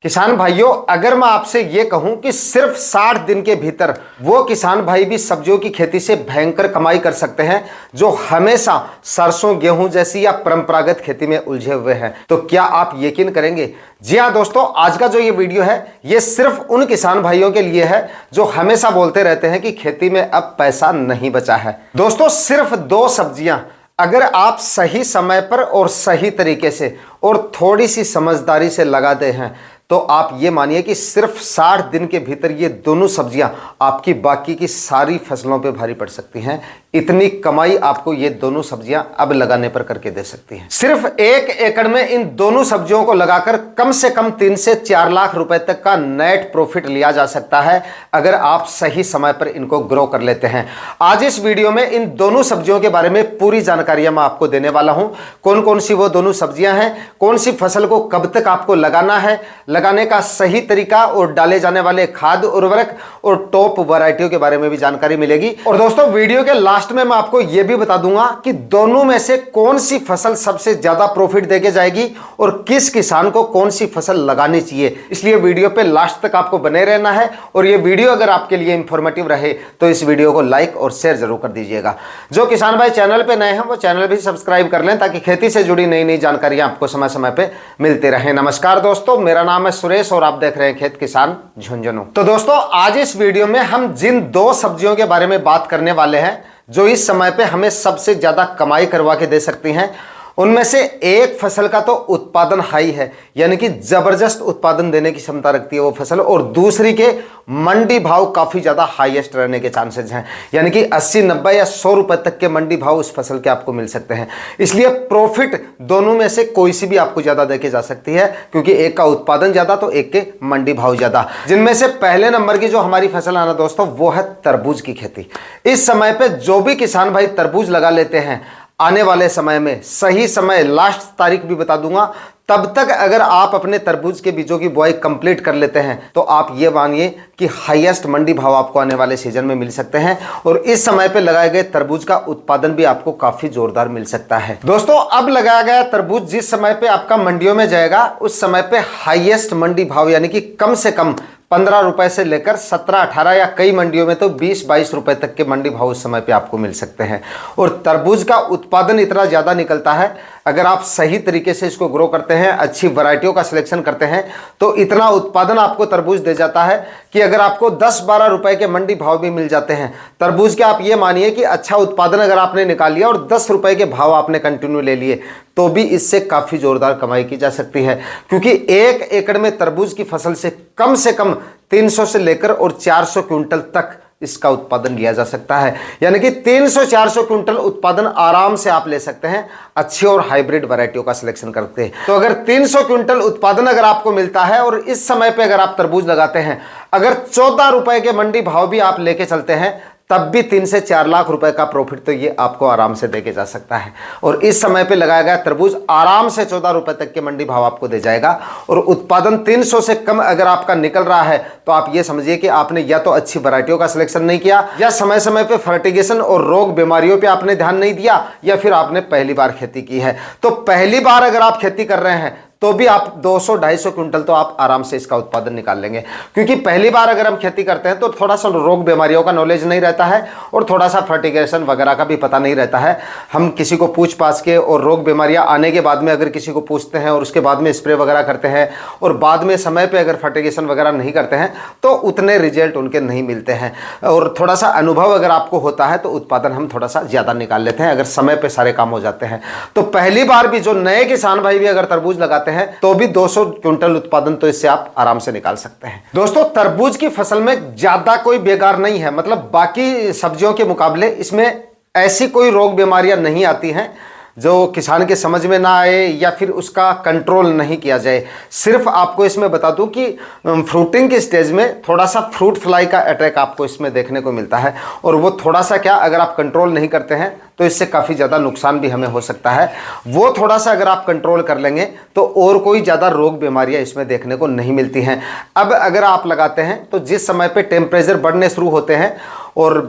किसान भाइयों, अगर मैं आपसे ये कहूं कि सिर्फ 60 दिन के भीतर वो किसान भाई भी सब्जियों की खेती से भयंकर कमाई कर सकते हैं जो हमेशा सरसों गेहूं जैसी या परंपरागत खेती में उलझे हुए हैं, तो क्या आप यकीन करेंगे? जी हाँ दोस्तों, आज का जो ये वीडियो है ये सिर्फ उन किसान भाइयों के लिए है जो हमेशा बोलते रहते हैं कि खेती में अब पैसा नहीं बचा है। दोस्तों, सिर्फ 2 सब्जियां अगर आप सही समय पर और सही तरीके से और थोड़ी सी समझदारी से लगाते हैं तो आप ये मानिए कि सिर्फ 60 दिन के भीतर ये दोनों सब्जियां आपकी बाकी की सारी फसलों पे भारी पड़ सकती हैं। इतनी कमाई आपको ये दोनों सब्जियां अब लगाने पर करके दे सकती हैं। सिर्फ 1 एकड़ में इन दोनों सब्जियों को लगाकर कम से कम 3 से 4 लाख रुपए तक का नेट प्रॉफिट लिया जा सकता है अगर आप सही समय पर इनको ग्रो कर लेते हैं। आज इस वीडियो में इन दोनों सब्जियों के बारे में पूरी जानकारियां मैं आपको देने वाला हूं। कौन कौन सी वो दोनों सब्जियां हैं, कौन सी फसल को कब तक आपको लगाना है, लगाने का सही तरीका और डाले जाने वाले खाद उर्वरक और टॉप वैरायटियों के बारे में भी जानकारी मिलेगी। और दोस्तों, वीडियो के लास्ट में मैं आपको यह भी बता दूंगा कि दोनों में से कौन सी फसल सबसे ज्यादा प्रॉफिट देके जाएगी और किस किसान को कौन सी फसल लगानी चाहिए। इसलिए वीडियो पे लास्ट तक आपको बने रहना है। और यह वीडियो अगर आपके लिए इंफॉर्मेटिव रहे तो इस वीडियो को लाइक और शेयर जरूर कर दीजिएगा। जो किसान भाई चैनल पे नए हैं वो चैनल भी सब्सक्राइब कर लें ताकि खेती से जुड़ी नई नई जानकारियां आपको समय समय पे मिलती रहे। नमस्कार दोस्तों, मेरा नाम है सुरेश और आप देख रहे हैं खेत किसान झुंझुनू। तो दोस्तों, आज इस वीडियो में हम जिन 2 सब्जियों के बारे में बात करने वाले हैं जो इस समय पे हमें सबसे ज्यादा कमाई करवा के दे सकती हैं, उनमें से एक फसल का तो उत्पादन हाई है, यानी कि जबरदस्त उत्पादन देने की क्षमता रखती है वो फसल, और दूसरी के मंडी भाव काफी ज्यादा हाईएस्ट रहने के चांसेस हैं, यानी कि 80, 90 या 100 रुपए तक के मंडी भाव उस फसल के आपको मिल सकते हैं। इसलिए प्रॉफिट दोनों में से कोई सी भी आपको ज्यादा देके जा सकती है, क्योंकि एक का उत्पादन ज्यादा तो एक के मंडी भाव ज्यादा। जिनमें से पहले नंबर की जो हमारी फसल है ना दोस्तों, वो है तरबूज की खेती। इस समय पे जो भी किसान भाई तरबूज लगा लेते हैं, आने वाले समय में सही समय, लास्ट तारीख भी बता दूंगा, तब तक अगर आप अपने तरबूज के बीजों की बुआई कंप्लीट कर लेते हैं तो आप ये मानिए कि हाईएस्ट मंडी भाव आपको आने वाले सीजन में मिल सकते हैं। और इस समय पे लगाए गए तरबूज का उत्पादन भी आपको काफी जोरदार मिल सकता है। दोस्तों, अब लगाया गया तरबूज जिस समय पे आपका मंडियों में जाएगा उस समय पे हाईएस्ट मंडी भाव, यानी कि कम से कम 15 रुपए से लेकर 17, 18 या कई मंडियों में तो 20, 22 रुपए तक के मंडी भाव उस समय पे आपको मिल सकते हैं। और तरबूज का उत्पादन इतना ज्यादा निकलता है, अगर आप सही तरीके से इसको ग्रो करते हैं, अच्छी वैरायटियों का सिलेक्शन करते हैं, तो इतना उत्पादन आपको तरबूज दे जाता है कि अगर आपको 10-12 रुपए के मंडी भाव भी मिल जाते हैं तरबूज के, आप ये मानिए कि अच्छा उत्पादन अगर आपने निकाल लिया और 10 रुपए के भाव आपने कंटिन्यू ले लिए, तो भी इससे काफी जोरदार कमाई की जा सकती है। क्योंकि 1 एकड़ में तरबूज की फसल से कम 300 से लेकर और 400 क्विंटल तक इसका उत्पादन लिया जा सकता है, यानी कि 300-400 क्विंटल उत्पादन आराम से आप ले सकते हैं अच्छी और हाइब्रिड वैरायटियों का सिलेक्शन करते हैं। तो अगर 300 क्विंटल उत्पादन अगर आपको मिलता है और इस समय पे अगर आप तरबूज लगाते हैं, अगर 14 रुपए के मंडी भाव भी आप लेके चलते हैं, तब भी 3 से 4 लाख रुपए का प्रॉफिट तो ये आपको आराम से देके जा सकता है। और इस समय पे लगाया गया तरबूज आराम से 14 रुपए तक के मंडी भाव आपको दे जाएगा। और उत्पादन 300 से कम अगर आपका निकल रहा है तो आप ये समझिए कि आपने या तो अच्छी वैरायटियों का सिलेक्शन नहीं किया, या समय समय पे फर्टिगेशन और रोग बीमारियों पे आपने ध्यान नहीं दिया, या फिर आपने पहली बार खेती की है। तो पहली बार अगर आप खेती कर रहे हैं तो भी आप 200-250 क्विंटल तो आप आराम से इसका उत्पादन निकाल लेंगे। क्योंकि पहली बार अगर हम खेती करते हैं तो थोड़ा सा रोग बीमारियों का नॉलेज नहीं रहता है और थोड़ा सा फर्टिगेशन वगैरह का भी पता नहीं रहता है। हम किसी को पूछ पाछ के और रोग बीमारियां आने के बाद में अगर किसी को पूछते हैं और उसके बाद में स्प्रे वगैरह करते हैं और बाद में समय पर अगर फर्टिगेशन वगैरह नहीं करते हैं तो उतने रिजल्ट उनके नहीं मिलते हैं। और थोड़ा सा अनुभव अगर आपको होता है तो उत्पादन हम थोड़ा सा ज़्यादा निकाल लेते हैं अगर समय पर सारे काम हो जाते हैं। तो पहली बार भी जो नए किसान भाई भी अगर तरबूज लगाते हैं तो भी 200 क्विंटल उत्पादन तो इससे आप आराम से निकाल सकते हैं। दोस्तों, तरबूज की फसल में ज्यादा कोई बेकार नहीं है, मतलब बाकी सब्जियों के मुकाबले इसमें ऐसी कोई रोग बीमारियां नहीं आती हैं जो किसान के समझ में ना आए या फिर उसका कंट्रोल नहीं किया जाए। सिर्फ आपको इसमें बता दूं कि फ्रूटिंग की स्टेज में थोड़ा सा फ्रूट फ्लाई का अटैक आपको इसमें देखने को मिलता है, और वो थोड़ा सा क्या, अगर आप कंट्रोल नहीं करते हैं तो इससे काफ़ी ज़्यादा नुकसान भी हमें हो सकता है। वो थोड़ा सा अगर आप कंट्रोल कर लेंगे तो और कोई ज़्यादा रोग बीमारियां इसमें देखने को नहीं मिलती हैं। अब अगर आप लगाते हैं तो जिस समय पे टेम्परेचर बढ़ने शुरू होते हैं और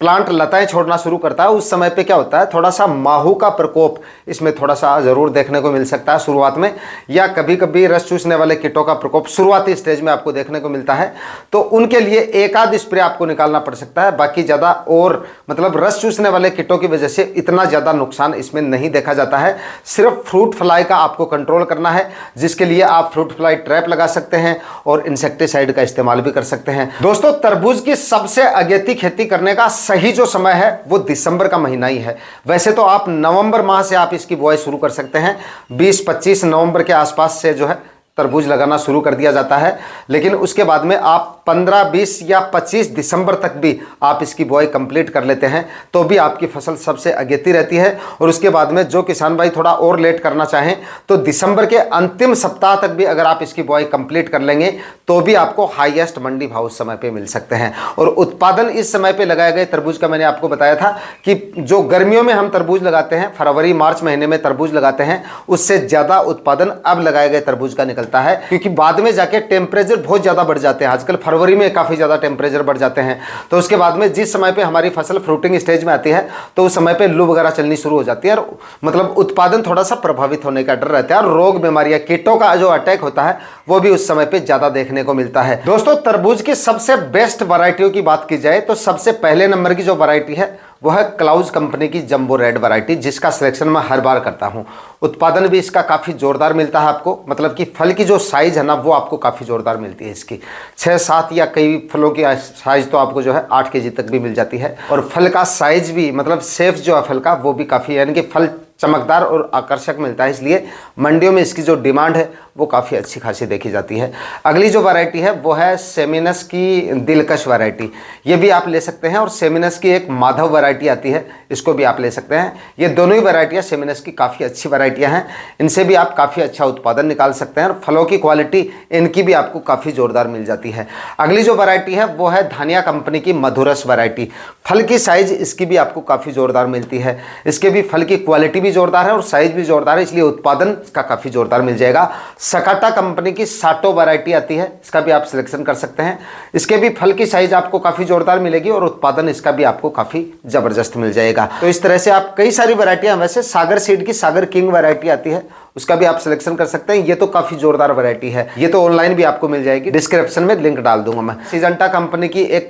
प्लांट लताएं छोड़ना शुरू करता है उस समय पे क्या होता है, थोड़ा सा माहू का प्रकोप इसमें थोड़ा सा जरूर देखने को मिल सकता है शुरुआत में, या कभी कभी रस चूसने वाले कीटों का प्रकोप शुरुआती स्टेज में आपको देखने को मिलता है। तो उनके लिए एक आध स्प्रे आपको निकालना पड़ सकता है, बाकी ज़्यादा और मतलब रस चूसने वाले कीटों की वजह से इतना ज़्यादा नुकसान इसमें नहीं देखा जाता है। सिर्फ फ्रूट फ्लाई का आपको कंट्रोल करना है, जिसके लिए आप फ्रूट फ्लाई ट्रैप लगा सकते हैं और इंसेक्टिसाइड का इस्तेमाल भी कर सकते हैं। दोस्तों, तरबूज की सबसे अगेती खेती करने का सही जो समय है वो दिसंबर का महीना ही है। वैसे तो आप नवंबर माह से आप इसकी बुआई शुरू कर सकते हैं, 20-25 नवंबर के आसपास से जो है तरबूज लगाना शुरू कर दिया जाता है, लेकिन उसके बाद में आप 15, 20 या 25 दिसंबर तक भी आप इसकी बुआई कंप्लीट कर लेते हैं तो भी आपकी फसल सबसे अगेती रहती है। और उसके बाद में जो किसान भाई थोड़ा और लेट करना चाहें तो दिसंबर के अंतिम सप्ताह तक भी अगर आप इसकी बुआई कंप्लीट कर लेंगे तो भी आपको हाईएस्ट मंडी भाव उस समय पे मिल सकते हैं। और उत्पादन इस समय पे लगाए गए तरबूज का मैंने आपको बताया था कि जो गर्मियों में हम तरबूज लगाते हैं, फरवरी मार्च महीने में तरबूज लगाते हैं, उससे ज़्यादा उत्पादन अब लगाए गए तरबूज का निकलता है, क्योंकि बाद में जाके टेम्परेचर बहुत ज़्यादा बढ़ जाते हैं। आजकल फरवरी में काफ़ी ज़्यादा टेम्परेचर बढ़ जाते हैं, तो उसके बाद में जिस समय पे हमारी फसल फ्रूटिंग स्टेज में आती है तो उस समय पे लू वगैरह चलनी शुरू हो जाती है और मतलब उत्पादन थोड़ा सा प्रभावित होने का डर रहता है और रोग बीमारियां कीटों का जो अटैक होता है वो भी उस समय पे ज़्यादा देखने को मिलता है। दोस्तों, तरबूज की सबसे बेस्ट वैरायटियों की बात की जाए तो सबसे पहले नंबर की जो वैरायटी है वो है क्लाउज कंपनी की जंबो रेड वैरायटी, जिसका सिलेक्शन मैं हर बार करता हूं। उत्पादन भी इसका काफ़ी ज़ोरदार मिलता है आपको, मतलब कि फल की जो साइज़ है ना वो आपको काफ़ी ज़ोरदार मिलती है इसकी। 6-7 या कई फलों की साइज़ तो आपको जो है 8 kg तक भी मिल जाती है। और फल का साइज़ भी मतलब शेप जो है फल का वो भी काफ़ी, यानी कि फल चमकदार और आकर्षक मिलता है, इसलिए मंडियों में इसकी जो डिमांड है वो काफ़ी अच्छी खासी देखी जाती है। अगली जो वैरायटी है वो है सेमिनस की दिलकश वैरायटी, ये भी आप ले सकते हैं। और सेमिनस की एक माधव वैरायटी आती है, इसको भी आप ले सकते हैं। ये दोनों ही वैरायटियाँ सेमिनस की काफ़ी अच्छी वैरायटियाँ हैं, इनसे भी आप काफ़ी अच्छा उत्पादन निकाल सकते हैं और फलों की क्वालिटी इनकी भी आपको काफ़ी ज़ोरदार मिल जाती है। अगली जो वैरायटी है वो है धानिया कंपनी की मधुरस वैरायटी। फल की साइज़ इसकी भी आपको काफ़ी ज़ोरदार मिलती है, इसके भी फल की क्वालिटी भी जोरदार है और साइज भी जोरदार है, इसलिए उत्पादन इसका काफ़ी जोरदार मिल जाएगा। सकाटा कंपनी की साटो वैरायटी आती है, इसका भी आप सिलेक्शन कर सकते हैं। इसके भी फल की साइज आपको काफ़ी जोरदार मिलेगी और उत्पादन इसका भी आपको काफ़ी ज़बरदस्त मिल जाएगा। तो इस तरह से आप कई सारी वैरायटियाँ, वैसे सागर सीड की सागर किंग वैरायटी आती है, उसका भी आप सिलेक्शन कर सकते हैं। ये तो काफ़ी जोरदार वैरायटी है, ये तो ऑनलाइन भी आपको मिल जाएगी, डिस्क्रिप्शन में लिंक डाल दूंगा मैं। सिजंटा कंपनी की एक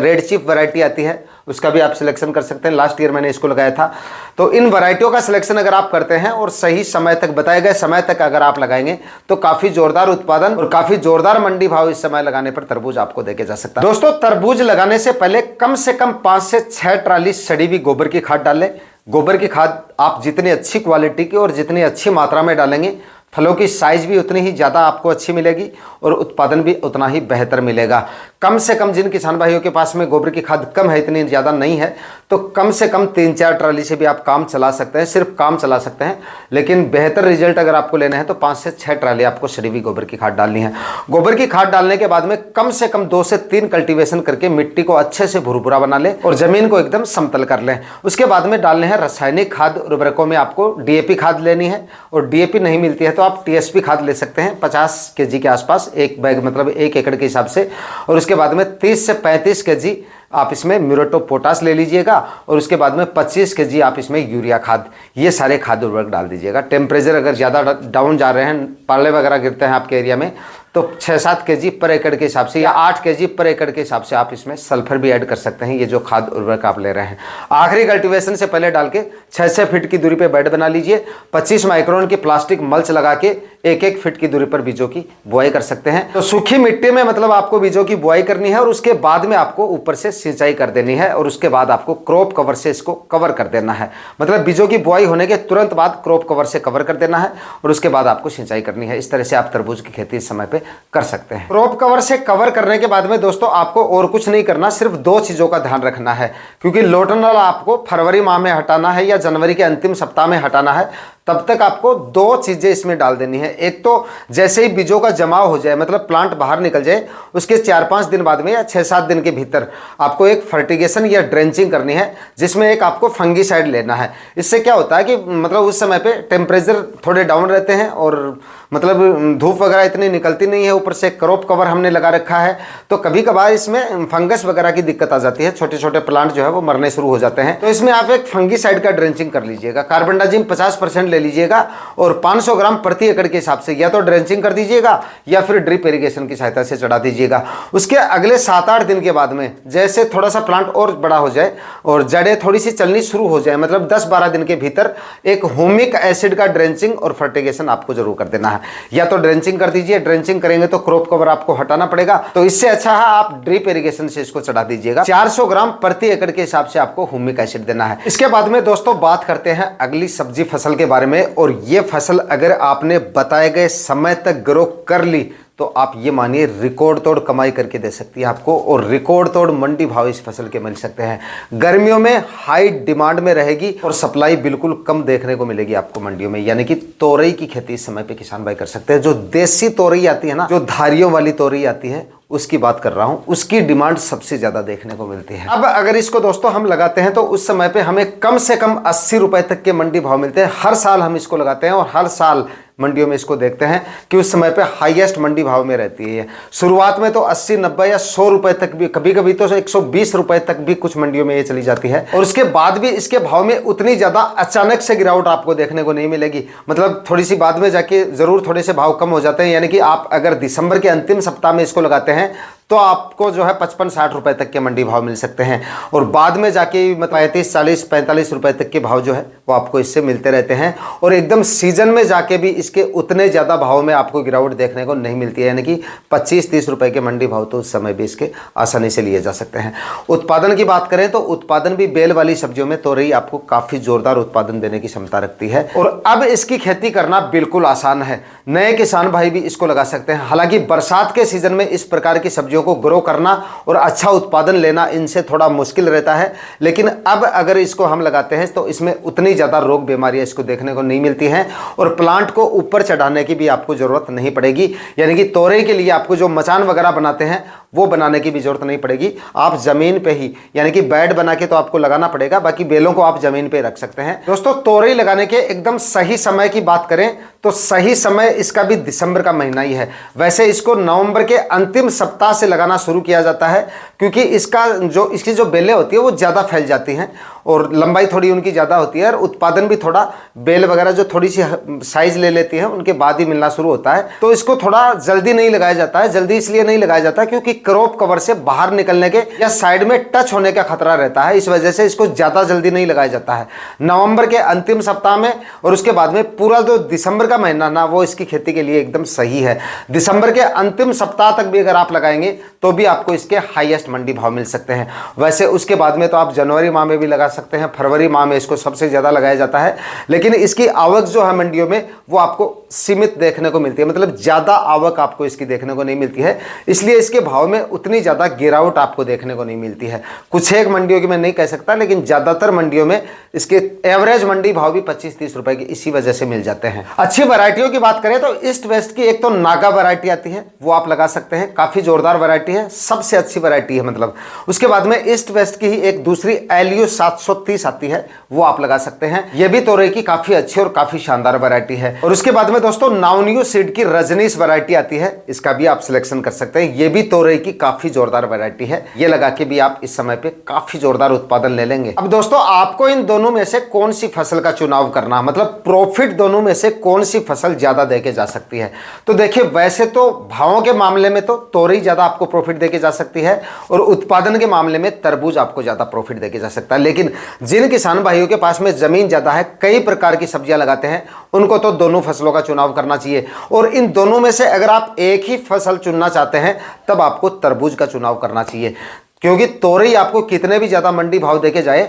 रेड चिप वैरायटी आती है, उसका भी आप सिलेक्शन कर सकते हैं। लास्ट ईयर मैंने इसको लगाया था। तो इन वैरायटियों का सिलेक्शन अगर आप करते हैं और सही समय तक, बताए गए समय तक अगर आप लगाएंगे तो काफ़ी जोरदार उत्पादन और काफ़ी जोरदार मंडी भाव इस समय लगाने पर तरबूज आपको देके जा सकता है। दोस्तों, तरबूज लगाने से पहले कम से कम 5 से 6 ट्राली सड़ी हुई गोबर की खाद डालें। गोबर की खाद आप जितनी अच्छी क्वालिटी की और जितनी अच्छी मात्रा में डालेंगे, फलों की साइज भी उतनी ही ज़्यादा आपको अच्छी मिलेगी और उत्पादन भी उतना ही बेहतर मिलेगा। कम से कम जिन किसान भाइयों के पास में गोबर की खाद कम है, इतनी ज़्यादा नहीं है, तो कम से कम 3-4 ट्राली से भी आप काम चला सकते हैं, सिर्फ काम चला सकते हैं। लेकिन बेहतर रिजल्ट अगर आपको लेना है तो 5 से 6 ट्राली आपको सड़ी हुई गोबर की खाद डालनी है। गोबर की खाद डालने के बाद में कम से कम 2 से 3 कल्टीवेशन करके मिट्टी को अच्छे से भुरभुरा बना लें और ज़मीन को एकदम समतल कर लें। उसके बाद में डालने हैं रासायनिक खाद उर्वरकों में आपको DAP खाद लेनी है, और DAP नहीं मिलती है तो आप TSP खाद ले सकते हैं 50 kg के आसपास, एक बैग मतलब 1 एकड़ के हिसाब से। और उसके बाद में 30 से 35 kg आप इसमें म्यूरेट ऑफ पोटाश ले लीजिएगा और उसके बाद में 25 kg आप इसमें यूरिया खाद, ये सारे खाद उर्वरक डाल दीजिएगा। टेम्परेचर अगर ज़्यादा डाउन जा रहे हैं, पाले वगैरह गिरते हैं आपके एरिया में, तो 6-7 kg पर एकड़ के हिसाब से या 8 kg पर एकड़ के हिसाब से आप इसमें सल्फर भी ऐड कर सकते हैं, ये जो खाद उर्वरक आप ले रहे हैं। आखिरी कल्टीवेशन से पहले डाल के 6-6 फीट की दूरी पे बेड बना लीजिए। 25 माइक्रोन की प्लास्टिक मल्च लगा के 1-1 फीट की दूरी पर बीजों की बुआई कर सकते हैं। तो सूखी मिट्टी में मतलब आपको बीजों की बुआई करनी है और उसके बाद में आपको ऊपर से सिंचाई कर देनी है और उसके बाद आपको क्रॉप कवर से इसको कवर कर देना है। मतलब बीजों की बुआई होने के तुरंत बाद क्रॉप कवर से कवर कर देना है और उसके बाद आपको सिंचाई करनी है। इस तरह से आप तरबूज की खेती इस समय पे कर सकते हैं। क्रॉप कवर से कवर करने के बाद में दोस्तों आपको और कुछ नहीं करना, सिर्फ 2 चीज़ों का ध्यान रखना है, क्योंकि लोटनल आपको फरवरी माह में हटाना है या जनवरी के अंतिम सप्ताह में हटाना है। तब तक आपको 2 चीज़ें इसमें डाल देनी है। एक तो जैसे ही बीजों का जमाव हो जाए, मतलब प्लांट बाहर निकल जाए, उसके 4-5 दिन बाद में या 6-7 दिन के भीतर आपको एक फर्टिगेशन या ड्रेंचिंग करनी है, जिसमें एक आपको फंगीसाइड लेना है। इससे क्या होता है कि मतलब उस समय पे टेम्परेचर थोड़े डाउन रहते हैं और मतलब धूप वगैरह इतनी निकलती नहीं है, ऊपर से क्रॉप कवर हमने लगा रखा है, तो कभी कभार इसमें फंगस वगैरह की दिक्कत आ जाती है, छोटे छोटे प्लांट जो है वो मरने शुरू हो जाते हैं। तो इसमें आप एक फंगीसाइड का ड्रेंचिंग कर लीजिएगा, कार्बनडाजिम 50% ले लीजिएगा और 500 ग्राम प्रति एकड़ के हिसाब से या तो ड्रेंचिंग कर दीजिएगा या फिर ड्रिप इरिगेशन की सहायता से चढ़ा दीजिएगा। उसके अगले 7-8 दिन के बाद में जैसे थोड़ा सा प्लांट और बड़ा हो जाए और जड़ें थोड़ी सी चलनी शुरू हो जाए, मतलब 10-12 दिन के भीतर एक ह्यूमिक एसिड का ड्रेंचिंग और फर्टिगेशन आपको जरूर कर देना है। या तो ड्रेंचिंग कर दीजिए, ड्रेंचिंग करेंगे तो क्रॉप कवर आपको हटाना पड़ेगा, तो इससे अच्छा है आप ड्रिप इरिगेशन से इसको चढ़ा दीजिएगा। 400 ग्राम प्रति एकड़ के हिसाब से आपको ह्यूमिक एसिड देना है। इसके बाद में दोस्तों बात करते हैं अगली सब्जी फसल के बारे में। और ये फसल अगर आपने बताए गए समय तक ग्रो कर ली तो आप ये मानिए रिकॉर्ड तोड़ कमाई करके दे सकती है आपको, और रिकॉर्ड तोड़ मंडी भाव इस फसल के मिल सकते हैं। गर्मियों में हाई डिमांड में रहेगी और सप्लाई बिल्कुल कम देखने को मिलेगी आपको मंडियों में, यानी कि तोरई की खेती इस समय पे किसान भाई कर सकते हैं। जो देसी तोरई आती है ना, जो धारियों वाली तोरई आती है, उसकी बात कर रहा हूं, उसकी डिमांड सबसे ज्यादा देखने को मिलती है। अब अगर इसको दोस्तों हम लगाते हैं तो उस समय पे हमें कम से कम 80 रुपए तक के मंडी भाव मिलते हैं। हर साल हम इसको लगाते हैं और हर साल मंडियों में इसको देखते हैं कि उस समय पे हाईएस्ट मंडी भाव में रहती है। शुरुआत में तो 80, 90 या 100 रुपए तक भी, कभी कभी तो 120 रुपए तक भी कुछ मंडियों में ये चली जाती है। और उसके बाद भी इसके भाव में उतनी ज्यादा अचानक से गिरावट आपको देखने को नहीं मिलेगी, मतलब थोड़ी सी बाद में जाके जरूर थोड़े से भाव कम हो जाते हैं। यानी कि आप अगर दिसंबर के अंतिम सप्ताह में इसको लगाते हैं तो आपको जो है 55-60 रुपए तक के मंडी भाव मिल सकते हैं, और बाद में जाके 35, 40, 45 रुपए तक के भाव जो है वो आपको इससे मिलते रहते हैं। और एकदम सीजन में जाके भी इसके उतने ज़्यादा भाव में आपको गिरावट देखने को नहीं मिलती है, यानी कि 25-30 रुपए के मंडी भाव तो उस समय भी इसके आसानी से लिए जा सकते हैं। उत्पादन की बात करें तो उत्पादन भी बेल वाली सब्जियों में तोरई आपको काफ़ी जोरदार उत्पादन देने की क्षमता रखती है। और अब इसकी खेती करना बिल्कुल आसान है, नए किसान भाई भी इसको लगा सकते हैं। हालांकि बरसात के सीजन में इस प्रकार की सब्जियों को ग्रो करना और अच्छा उत्पादन लेना इनसे थोड़ा मुश्किल रहता है, लेकिन अब अगर इसको हम लगाते हैं तो इसमें उतनी ज़्यादा रोग बीमारियां इसको देखने को नहीं मिलती हैं और प्लांट को ऊपर चढ़ाने की भी आपको ज़रूरत नहीं पड़ेगी। यानी कि तोरई के लिए आपको जो मचान वगैरह बनाते हैं वो बनाने की भी जरूरत नहीं पड़ेगी। आप ज़मीन पे ही, यानी कि बेड बना के तो आपको लगाना पड़ेगा, बाकी बेलों को आप ज़मीन पे रख सकते हैं। दोस्तों तोरई लगाने के एकदम सही समय की बात करें तो सही समय इसका भी दिसंबर का महीना ही है। वैसे इसको नवंबर के अंतिम सप्ताह से लगाना शुरू किया जाता है, क्योंकि इसकी जो बेलें होती है वो ज़्यादा फैल जाती हैं और लंबाई थोड़ी उनकी ज़्यादा होती है और उत्पादन भी थोड़ा, बेल वगैरह जो थोड़ी सी साइज ले लेती हैं उनके बाद ही मिलना शुरू होता है। तो इसको थोड़ा जल्दी नहीं लगाया जाता है। जल्दी इसलिए नहीं लगाया जाता क्योंकि क्रॉप कवर से बाहर निकलने के या साइड में टच होने का खतरा रहता है, इस वजह से इसको ज़्यादा जल्दी नहीं लगाया जाता है। नवंबर के अंतिम सप्ताह में और उसके बाद में पूरा जो दिसंबर का महीना ना, वो इसकी खेती के लिए एकदम सही है। दिसंबर के अंतिम सप्ताह तक भी अगर आप लगाएंगे तो भी आपको इसके हाईएस्ट मंडी भाव मिल सकते हैं। वैसे उसके बाद में तो आप जनवरी माह में भी लगा सकते हैं, फरवरी माह में इसको सबसे ज़्यादा लगाया जाता है, लेकिन इसकी आवक जो है मंडियों में वो आपको सीमित देखने को मिलती है, मतलब ज़्यादा आवक आपको इसकी देखने को नहीं मिलती है, इसलिए इसके भाव में उतनी ज़्यादा गिरावट आपको देखने को नहीं मिलती है। कुछ एक मंडियों की मैं नहीं कह सकता, लेकिन ज़्यादातर मंडियों में इसके एवरेज मंडी भाव भी 25-30 रुपए की इसी वजह से मिल जाते हैं। अच्छी वैरायटियों की बात करें तो ईस्ट वेस्ट की एक तो नागा वैरायटी आती है, वो आप लगा सकते हैं, काफ़ी जोरदार वैरायटी है, सबसे अच्छी वैरायटी है मतलब। उसके बाद में ईस्ट वेस्ट की ही एक दूसरी LU 730 आती है, वो आप लगा सकते हैं। ये भी तोरई की काफ़ी अच्छी और काफ़ी शानदार वैरायटी है। और उसके बाद में दोस्तों नाउनियो सीड की रजनीश वैरायटी आती है, इसका भी आप सिलेक्शन कर सकते हैं। ये भी तोरई की काफ़ी जोरदार वैरायटी है, ये लगा के भी आप इस समय पे काफ़ी जोरदार उत्पादन ले लेंगे। अब दोस्तों आपको इन दोनों में से कौन सी फसल का चुनाव करना, मतलब प्रॉफिट दोनों में से कौन सी फसल ज़्यादा देके जा सकती है। तो देखिए वैसे तो भावों के मामले में तो तोरई ज़्यादा आपको प्रॉफिट देके जा सकती है और उत्पादन के मामले में तरबूज आपको ज़्यादा प्रॉफिट देके जा सकता है। लेकिन जिन किसान भाइयों के पास में ज़मीन ज़्यादा है, कई प्रकार की सब्जियां लगाते हैं, उनको तो दोनों फसलों का चुनाव करना चाहिए। और इन दोनों में से अगर आप एक ही फसल चुनना चाहते हैं तब आपको तरबूज का चुनाव करना चाहिए, क्योंकि तोरई आपको कितने भी ज़्यादा मंडी भाव देके जाए,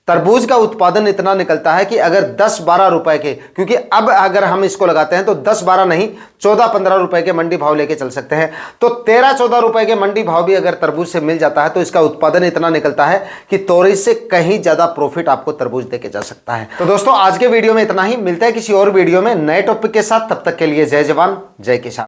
तरबूज का उत्पादन इतना निकलता है कि अगर 10-12 रुपए के, क्योंकि अब अगर हम इसको लगाते हैं तो 10-12 नहीं 14-15 रुपए के मंडी भाव लेके चल सकते हैं। तो 13-14 रुपए के मंडी भाव भी अगर तरबूज से मिल जाता है तो इसका उत्पादन इतना निकलता है कि तोरई से कहीं ज़्यादा प्रॉफिट आपको तरबूज देके जा सकता है। तो दोस्तों आज के वीडियो में इतना ही, मिलता है किसी और वीडियो में नए टॉपिक के साथ, तब तक के लिए जय जवान जय किसान।